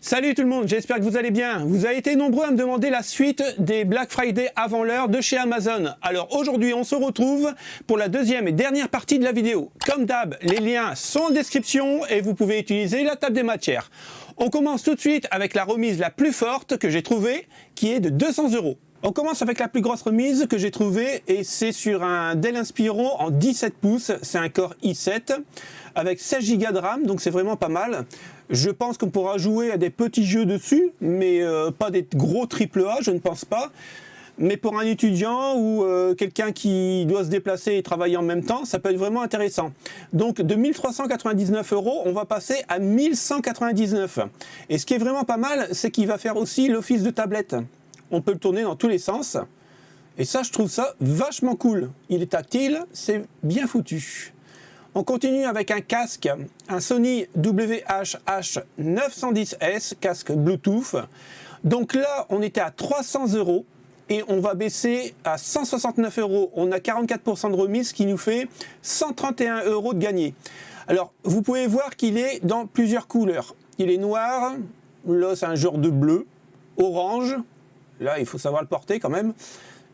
Salut tout le monde, j'espère que vous allez bien. Vous avez été nombreux à me demander la suite des Black Friday avant l'heure de chez Amazon. Alors aujourd'hui, on se retrouve pour la deuxième et dernière partie de la vidéo. Comme d'hab, les liens sont en description et vous pouvez utiliser la table des matières. On commence tout de suite avec la remise la plus forte que j'ai trouvée, qui est de 200 €. On commence avec la plus grosse remise que j'ai trouvée et c'est sur un Dell Inspiron en 17 pouces. C'est un Core i7 avec 16 Go de RAM, donc c'est vraiment pas mal. Je pense qu'on pourra jouer à des petits jeux dessus, mais pas des gros AAA, je ne pense pas. Mais pour un étudiant ou quelqu'un qui doit se déplacer et travailler en même temps, ça peut être vraiment intéressant. Donc de 1399 €, on va passer à 1199 €. Et ce qui est vraiment pas mal, c'est qu'il va faire aussi l'office de tablette. On peut le tourner dans tous les sens. Et ça, je trouve ça vachement cool. Il est tactile, c'est bien foutu. On continue avec un casque, un Sony WH-H910S, casque Bluetooth. Donc là, on était à 300 € et on va baisser à 169 €. On a 44% de remise, ce qui nous fait 131 € de gagné. Alors, vous pouvez voir qu'il est dans plusieurs couleurs. Il est noir, là c'est un genre de bleu, orange, là il faut savoir le porter quand même,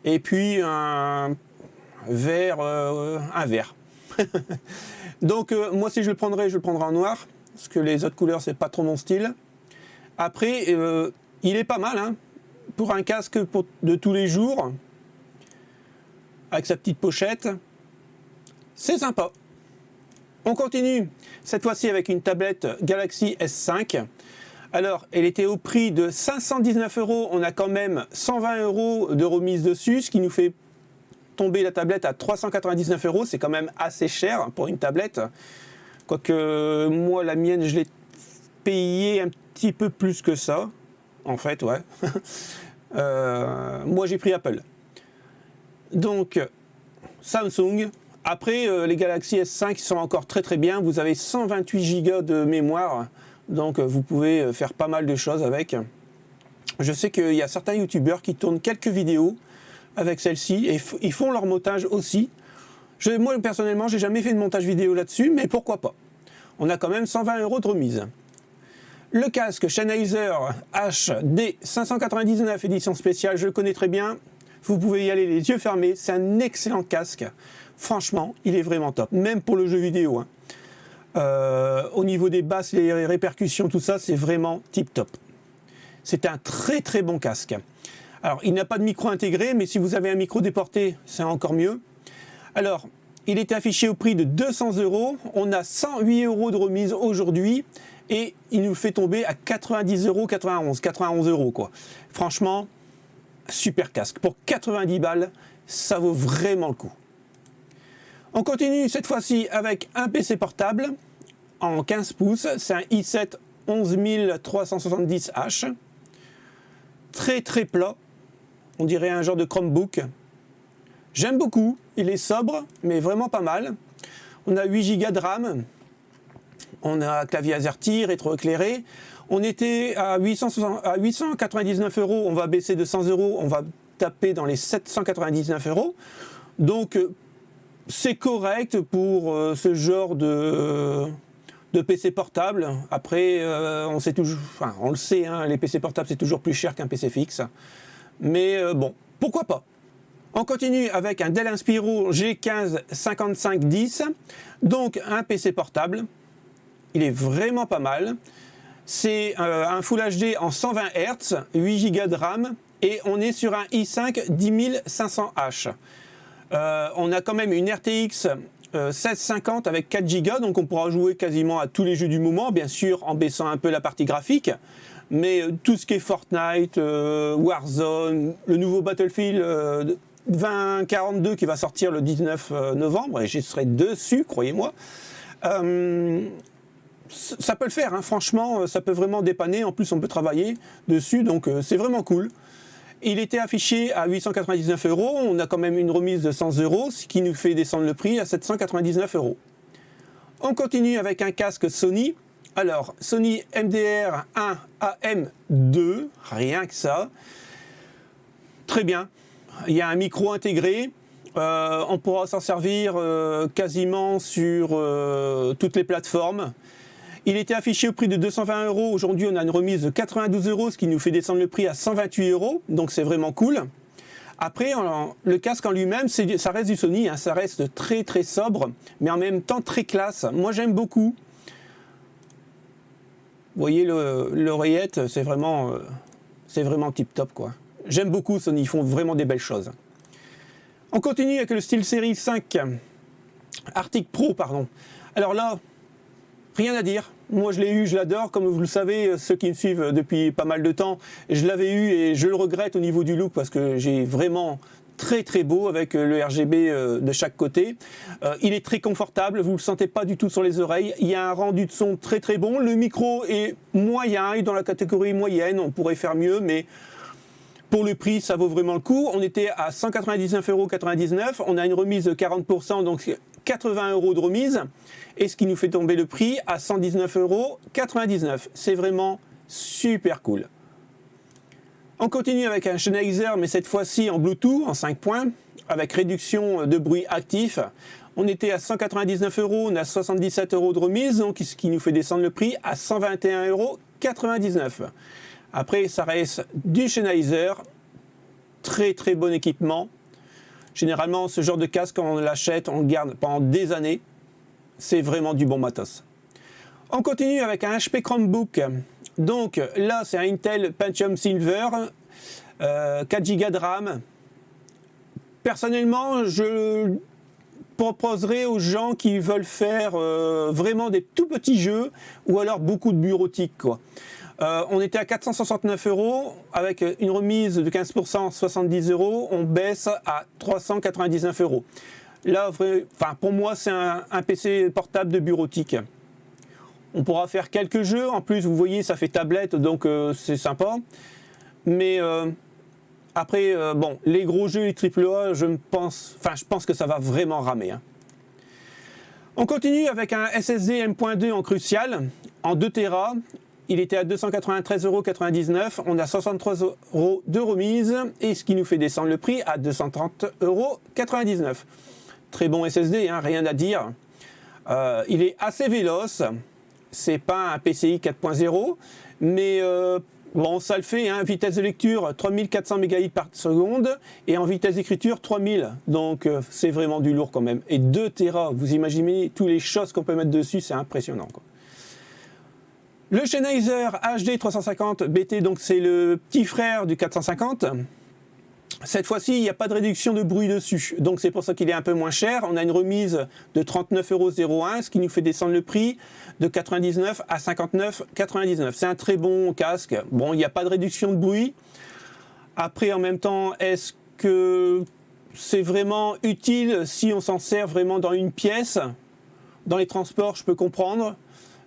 et puis un vert, Donc moi si je le prendrais en noir, parce que les autres couleurs c'est pas trop mon style. Après il est pas mal hein, pour un casque de tous les jours, avec sa petite pochette, c'est sympa. On continue, cette fois-ci avec une tablette Galaxy S5. Alors, elle était au prix de 519 €, on a quand même 120 € de remise dessus, ce qui nous fait tomber la tablette à 399 €, c'est quand même assez cher pour une tablette. Quoique moi, la mienne, je l'ai payée un petit peu plus que ça, en fait, ouais. Moi, j'ai pris Apple. Donc, Samsung. Après, les Galaxy S5 sont encore très très bien. Vous avez 128 Go de mémoire, donc vous pouvez faire pas mal de choses avec. Je sais qu'il y a certains youtubeurs qui tournent quelques vidéos avec celle-ci et ils font leur montage aussi. Moi personnellement, j'ai jamais fait de montage vidéo là-dessus, mais pourquoi pas. On a quand même 120 € de remise. Le casque Sennheiser HD 599 édition spéciale, je le connais très bien. Vous pouvez y aller les yeux fermés, c'est un excellent casque. Franchement, il est vraiment top, même pour le jeu vidéo. Hein. Au niveau des basses, les répercussions, tout ça, c'est vraiment tip top. C'est un très très bon casque. Alors, il n'a pas de micro intégré, mais si vous avez un micro déporté, c'est encore mieux. Alors, il est affiché au prix de 200 €. On a 108 € de remise aujourd'hui et il nous fait tomber à 90,91 €. 91 € quoi. Franchement, super casque. Pour 90 balles, ça vaut vraiment le coup. On continue cette fois-ci avec un PC portable en 15 pouces. C'est un i7 11370H. Très très plat. On dirait un genre de Chromebook. J'aime beaucoup. Il est sobre, mais vraiment pas mal. On a 8 Go de RAM. On a clavier AZERTY, rétroéclairé. On était à 899 €. On va baisser de 100 €. On va taper dans les 799 €. Donc, c'est correct pour ce genre de PC portable. Après, on sait toujours, enfin, on le sait, hein, les PC portables c'est toujours plus cher qu'un PC fixe. Mais bon, pourquoi pas. On continue avec un Dell Inspiron G15 5510. Donc un PC portable. Il est vraiment pas mal. C'est un Full HD en 120 Hz, 8 Go de RAM et on est sur un i5 10500H. On a quand même une RTX 1650 avec 4 Go, donc on pourra jouer quasiment à tous les jeux du moment, bien sûr en baissant un peu la partie graphique, mais tout ce qui est Fortnite, Warzone, le nouveau Battlefield 2042 qui va sortir le 19 novembre, et j'y serai dessus, croyez-moi. Ça peut le faire, hein, franchement, ça peut vraiment dépanner, en plus on peut travailler dessus, donc c'est vraiment cool. Il était affiché à 899 €, on a quand même une remise de 100 €, ce qui nous fait descendre le prix à 799 €. On continue avec un casque Sony. Alors, Sony MDR1 AM2, rien que ça. Très bien. Il y a un micro intégré. On pourra s'en servir quasiment sur toutes les plateformes. Il était affiché au prix de 220 €. Aujourd'hui, on a une remise de 92 €, ce qui nous fait descendre le prix à 128 €. Donc, c'est vraiment cool. Après, le casque en lui-même, ça reste du Sony. Hein, ça reste très, très sobre, mais en même temps très classe. Moi, j'aime beaucoup. Vous voyez, l'oreillette, c'est vraiment tip-top, quoi. J'aime beaucoup Sony. Ils font vraiment des belles choses. On continue avec le SteelSeries 5 Arctic Pro, pardon. Alors là, rien à dire. Moi, je l'ai eu, je l'adore. Comme vous le savez, ceux qui me suivent depuis pas mal de temps, je l'avais eu et je le regrette au niveau du look parce que j'ai vraiment très très beau avec le RGB de chaque côté. Il est très confortable, vous ne le sentez pas du tout sur les oreilles. Il y a un rendu de son très très bon. Le micro est moyen, il est dans la catégorie moyenne. On pourrait faire mieux, mais pour le prix, ça vaut vraiment le coup. On était à 199,99 €. On a une remise de 40%, donc 80 € de remise. Et ce qui nous fait tomber le prix à 119,99 €. C'est vraiment super cool. On continue avec un Sennheiser, mais cette fois-ci en Bluetooth, en 5 points, avec réduction de bruit actif. On était à 199 €, on a 77 € de remise, donc ce qui nous fait descendre le prix à 121,99 €. Après, ça reste du Sennheiser, très très bon équipement. Généralement, ce genre de casque, quand on l'achète, on le garde pendant des années. C'est vraiment du bon matos. On continue avec un HP Chromebook. Donc là, c'est un Intel Pentium Silver, 4 Go de RAM. Personnellement, je proposerais aux gens qui veulent faire vraiment des tout petits jeux ou alors beaucoup de bureautique, quoi. On était à 469 € avec une remise de 15%, 70 €. On baisse à 399 €. Là, pour moi, c'est un PC portable de bureautique. On pourra faire quelques jeux. En plus, vous voyez, ça fait tablette, donc c'est sympa. Mais après, bon, les gros jeux, les AAA, je pense que ça va vraiment ramer. Hein. On continue avec un SSD M.2 en crucial, en 2 Tera. Il était à 293,99 €. On a 63 € de remise, et ce qui nous fait descendre le prix à 230,99 €. Très bon SSD, hein, rien à dire. Il est assez véloce. C'est pas un PCI 4.0, mais bon, ça le fait. Hein, vitesse de lecture 3400 Mbps par seconde et en vitesse d'écriture 3000. Donc c'est vraiment du lourd quand même. Et 2 Tera, vous imaginez toutes les choses qu'on peut mettre dessus, c'est impressionnant, quoi. Le Sennheiser HD 350 BT, donc c'est le petit frère du 450. Cette fois-ci, il n'y a pas de réduction de bruit dessus, donc c'est pour ça qu'il est un peu moins cher. On a une remise de 39,01 €, ce qui nous fait descendre le prix de 99 à 59,99 €. C'est un très bon casque. Bon, il n'y a pas de réduction de bruit. Après, en même temps, est-ce que c'est vraiment utile si on s'en sert vraiment dans une pièce? Dans les transports, je peux comprendre,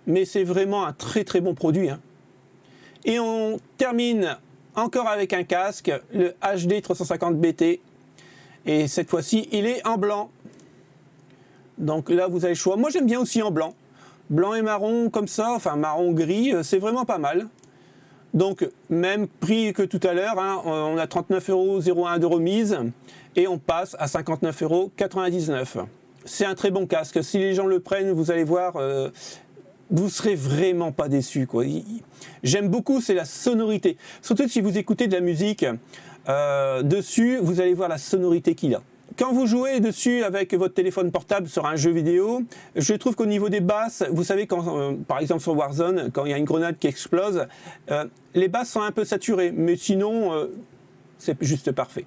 mais c'est vraiment un très très bon produit. Hein. Et on termine encore avec un casque, le HD 350 BT, et cette fois-ci il est en blanc. Donc là vous avez le choix. Moi j'aime bien aussi en blanc. Blanc et marron comme ça, enfin marron gris, c'est vraiment pas mal. Donc même prix que tout à l'heure, hein, on a 39,01 € de remise et on passe à 59,99 €. C'est un très bon casque. Si les gens le prennent, vous allez voir, vous serez vraiment pas déçus, quoi. J'aime beaucoup, c'est la sonorité. Surtout si vous écoutez de la musique dessus, vous allez voir la sonorité qu'il a. Quand vous jouez dessus avec votre téléphone portable sur un jeu vidéo, je trouve qu'au niveau des basses, vous savez, quand, par exemple sur Warzone, quand il y a une grenade qui explose, les basses sont un peu saturées, mais sinon, c'est juste parfait.